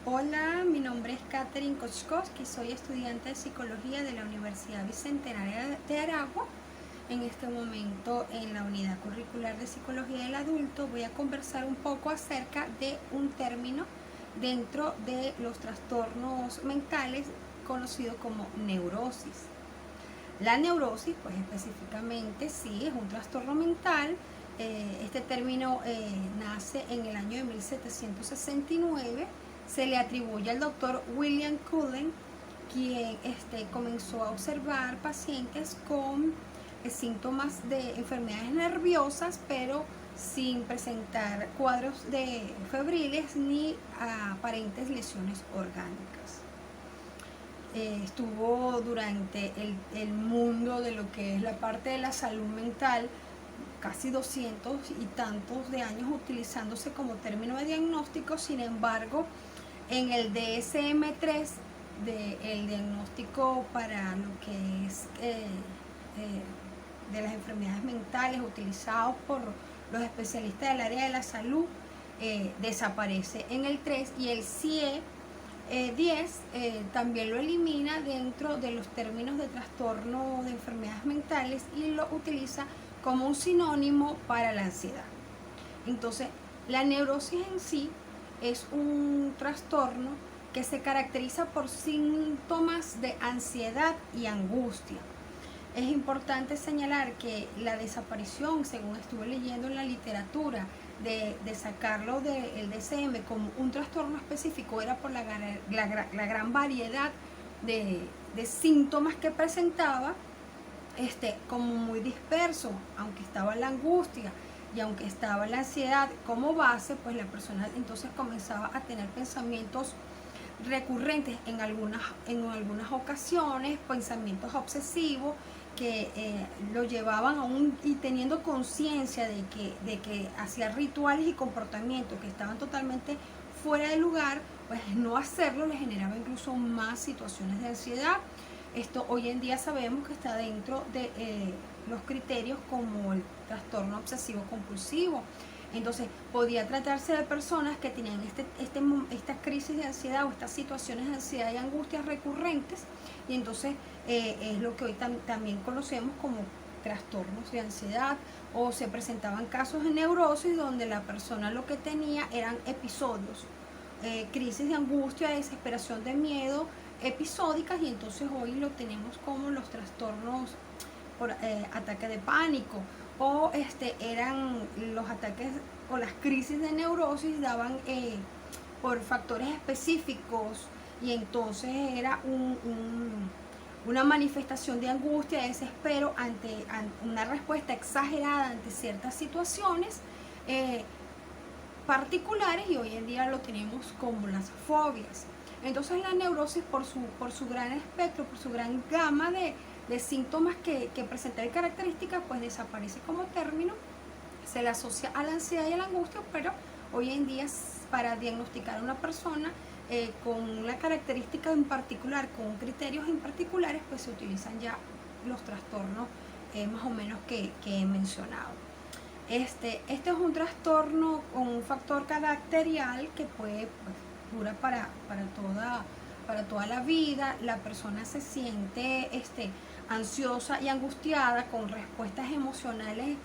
Hola, mi nombre es Katherine Koczkowski, soy estudiante de Psicología de la Universidad Bicentenaria de Aragua. En este momento, en la unidad curricular de Psicología del Adulto, voy a conversar un poco acerca de un término dentro de los trastornos mentales conocido como neurosis. La neurosis, pues específicamente, sí, es un trastorno mental. Este término nace en el año de 1769. Se le atribuye al doctor William Cullen, quien comenzó a observar pacientes con síntomas de enfermedades nerviosas, pero sin presentar cuadros febriles ni aparentes lesiones orgánicas. Estuvo durante el mundo de lo que es la parte de la salud mental casi 200 y tantos de años utilizándose como término de diagnóstico. Sin embargo, en el DSM-3, el diagnóstico para lo que es de las enfermedades mentales utilizados por los especialistas del área de la salud, desaparece en el 3, y el CIE 10 también lo elimina dentro de los términos de trastorno de enfermedades mentales y lo utiliza como un sinónimo para la ansiedad. Entonces, la neurosis en sí es un trastorno que se caracteriza por síntomas de ansiedad y angustia. Es importante señalar que la desaparición, según estuve leyendo en la literatura, de sacarlo del DSM como un trastorno específico era por la gran variedad de síntomas que presentaba, como muy disperso. Aunque estaba la angustia y aunque estaba la ansiedad como base, pues la persona entonces comenzaba a tener pensamientos recurrentes en algunas ocasiones, pensamientos obsesivos que lo llevaban aún, y teniendo conciencia de que hacía rituales y comportamientos que estaban totalmente fuera de lugar, pues no hacerlo le generaba incluso más situaciones de ansiedad. Esto hoy en día sabemos que está dentro de los criterios como el trastorno obsesivo compulsivo. Entonces, podía tratarse de personas que tenían estas crisis de ansiedad o estas situaciones de ansiedad y angustias recurrentes, y entonces es lo que hoy también conocemos como trastornos de ansiedad, o se presentaban casos de neurosis donde la persona lo que tenía eran episodios, crisis de angustia, de desesperación, de miedo, episódicas, y entonces hoy lo tenemos como los trastornos por ataque de pánico, o eran los ataques o las crisis de neurosis daban por factores específicos, y entonces era una manifestación de angustia, de desespero ante una respuesta exagerada ante ciertas situaciones particulares, y hoy en día lo tenemos como las fobias. Entonces la neurosis, por su gran espectro, por su gran gama de síntomas que presenta y características, pues desaparece como término, se le asocia a la ansiedad y a la angustia, pero hoy en día para diagnosticar a una persona con una característica en particular, con criterios en particulares, pues se utilizan ya los trastornos más o menos que he mencionado. Este es un trastorno con un factor caracterial que puede, pues, dura para toda la vida. La persona se siente ansiosa y angustiada con respuestas emocionales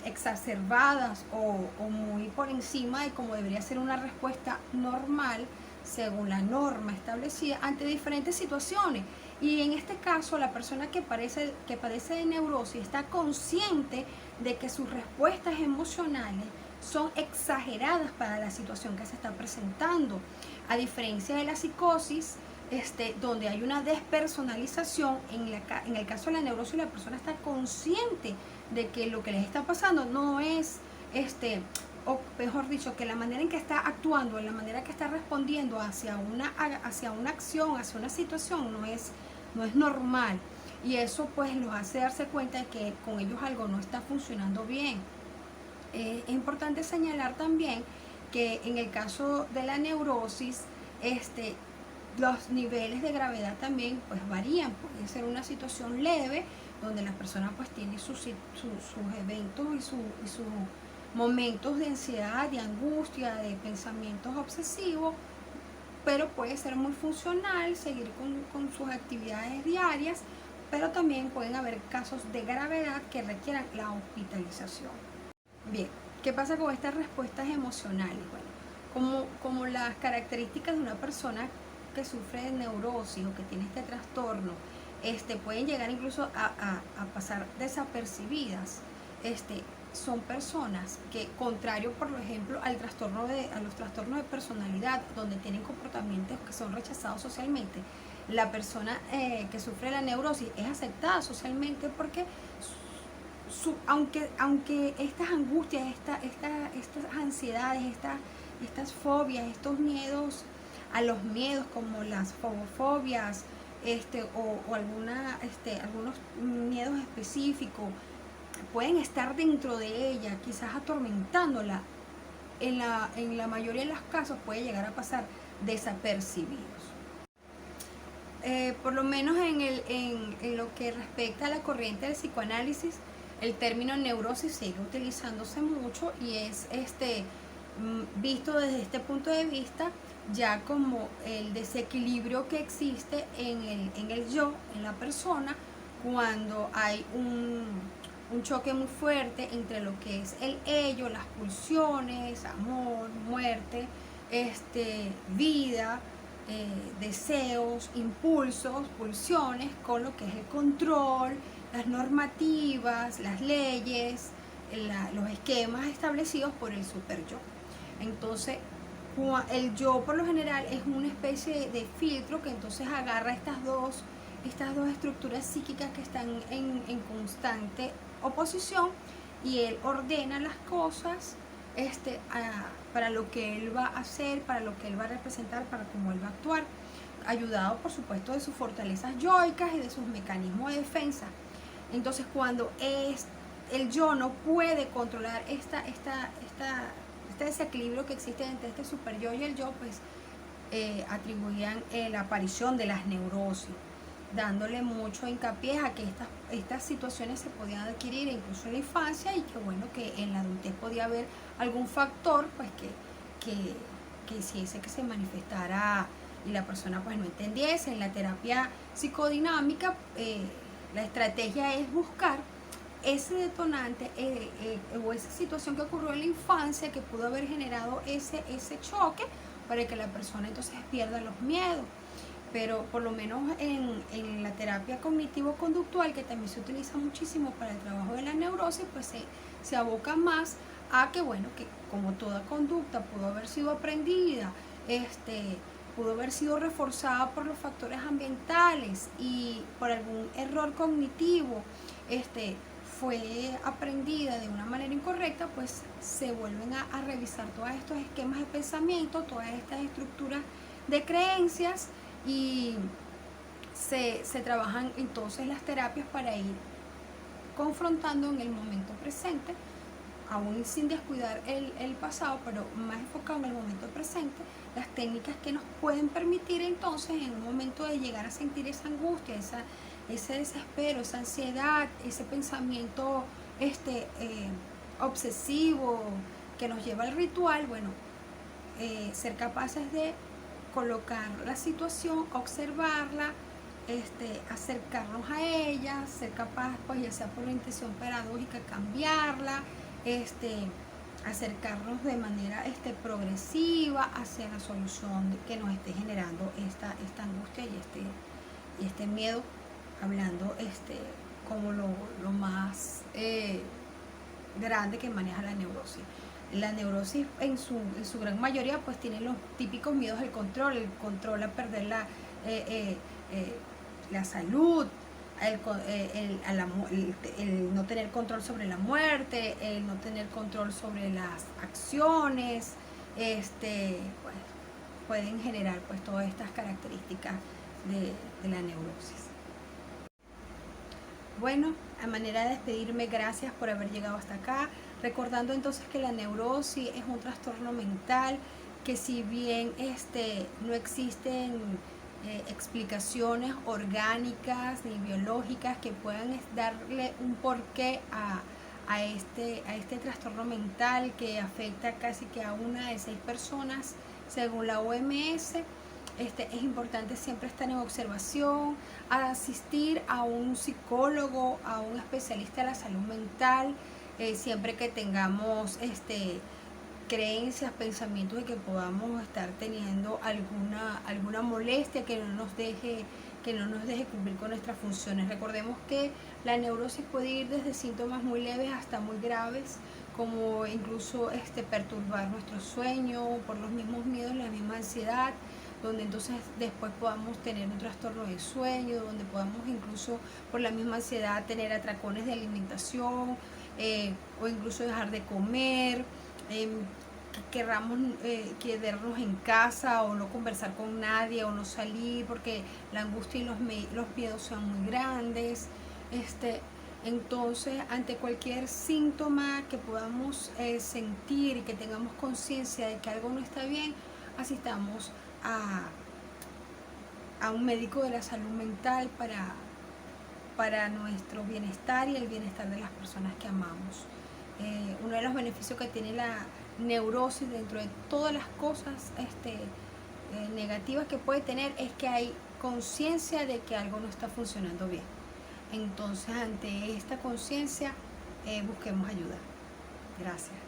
exacerbadas o muy por encima de como debería ser una respuesta normal según la norma establecida ante diferentes situaciones. Y en este caso, la persona que padece de neurosis está consciente de que sus respuestas emocionales son exageradas para la situación que se está presentando, a diferencia de la psicosis, donde hay una despersonalización. En el caso de la neurosis, la persona está consciente de que lo que les está pasando no es, o mejor dicho, que la manera en que está actuando, la manera que está respondiendo hacia una acción, hacia una situación, no es normal. Y eso pues los hace darse cuenta de que con ellos algo no está funcionando bien. Es importante señalar también que en el caso de la neurosis, los niveles de gravedad también pues varían. Puede ser una situación leve, donde la persona pues tiene sus eventos y sus momentos de ansiedad, de angustia, de pensamientos obsesivos, pero puede ser muy funcional, seguir con sus actividades diarias, pero también pueden haber casos de gravedad que requieran la hospitalización. Bien, ¿qué pasa con estas respuestas emocionales? Bueno, como las características de una persona que sufre de neurosis o que tiene este trastorno, pueden llegar incluso a pasar desapercibidas. Son personas que, contrario por ejemplo a los trastornos de personalidad, donde tienen comportamientos que son rechazados socialmente, la persona que sufre la neurosis es aceptada socialmente porque aunque estas angustias, estas ansiedades, estas fobias, estos miedos a los miedos, como las fobofobias, algunos miedos específicos, pueden estar dentro de ella, quizás atormentándola, en la mayoría de los casos puede llegar a pasar desapercibidos. Por lo menos en lo que respecta a la corriente del psicoanálisis, el término neurosis sigue utilizándose mucho y es visto desde este punto de vista ya como el desequilibrio que existe en el yo, en la persona, cuando hay un choque muy fuerte entre lo que es el ello, las pulsiones, amor, muerte, vida, deseos, impulsos, pulsiones, con lo que es el control, las normativas, las leyes, los esquemas establecidos por el super yo. Entonces, el yo por lo general es una especie de filtro que entonces agarra estas dos estructuras psíquicas que están en constante oposición, y él ordena las cosas para lo que él va a hacer, para lo que él va a representar, para cómo él va a actuar, ayudado por supuesto de sus fortalezas yoicas y de sus mecanismos de defensa. Entonces, cuando el yo no puede controlar este desequilibrio que existe entre este super yo y el yo, pues atribuían la aparición de las neurosis, dándole mucho hincapié a que estas situaciones se podían adquirir incluso en la infancia, y que bueno, que en la adultez podía haber algún factor pues que hiciese que se manifestara y la persona pues no entendiese. En la terapia psicodinámica la estrategia es buscar ese detonante o esa situación que ocurrió en la infancia que pudo haber generado ese choque, para que la persona entonces pierda los miedos. Pero por lo menos en la terapia cognitivo-conductual, que también se utiliza muchísimo para el trabajo de la neurosis, pues se aboca más a que, bueno, que como toda conducta pudo haber sido aprendida, pudo haber sido reforzada por los factores ambientales y por algún error cognitivo, fue aprendida de una manera incorrecta, pues se vuelven a revisar todos estos esquemas de pensamiento, todas estas estructuras de creencias, y se trabajan entonces las terapias para ir confrontando en el momento presente, aún sin descuidar el pasado, pero más enfocado en el momento presente, las técnicas que nos pueden permitir entonces en un momento de llegar a sentir esa angustia, ese desespero, esa ansiedad, ese pensamiento obsesivo que nos lleva al ritual, bueno, ser capaces de colocar la situación, observarla, acercarnos a ella, ser capaz, pues ya sea por una intención pedagógica, cambiarla, acercarnos de manera progresiva hacia la solución que nos esté generando esta angustia y este miedo, hablando como lo más grande que maneja la neurosis. La neurosis en su gran mayoría pues tiene los típicos miedos al control, el control a perder la salud, el no tener control sobre la muerte, el no tener control sobre las acciones, pues, pueden generar pues todas estas características de la neurosis. Bueno, a manera de despedirme, gracias por haber llegado hasta acá, recordando entonces que la neurosis es un trastorno mental que, si bien no existen explicaciones orgánicas ni biológicas que puedan darle un porqué a este trastorno mental, que afecta casi que a 1 de 6 personas según la OMS, es importante siempre estar en observación, asistir a un psicólogo, a un especialista de la salud mental, siempre que tengamos creencias, pensamientos de que podamos estar teniendo alguna molestia que no nos deje cumplir con nuestras funciones. Recordemos que la neurosis puede ir desde síntomas muy leves hasta muy graves, como incluso perturbar nuestro sueño por los mismos miedos, la misma ansiedad, donde entonces después podamos tener un trastorno de sueño, donde podamos incluso por la misma ansiedad tener atracones de alimentación, o incluso dejar de comer, querramos quedarnos en casa o no conversar con nadie o no salir porque la angustia y los miedos son muy grandes. Entonces, ante cualquier síntoma que podamos sentir y que tengamos conciencia de que algo no está bien, asistamos a un médico de la salud mental para nuestro bienestar y el bienestar de las personas que amamos. Uno de los beneficios que tiene la neurosis, dentro de todas las cosas negativas que puede tener, es que hay conciencia de que algo no está funcionando bien. Entonces, ante esta conciencia, busquemos ayuda. Gracias.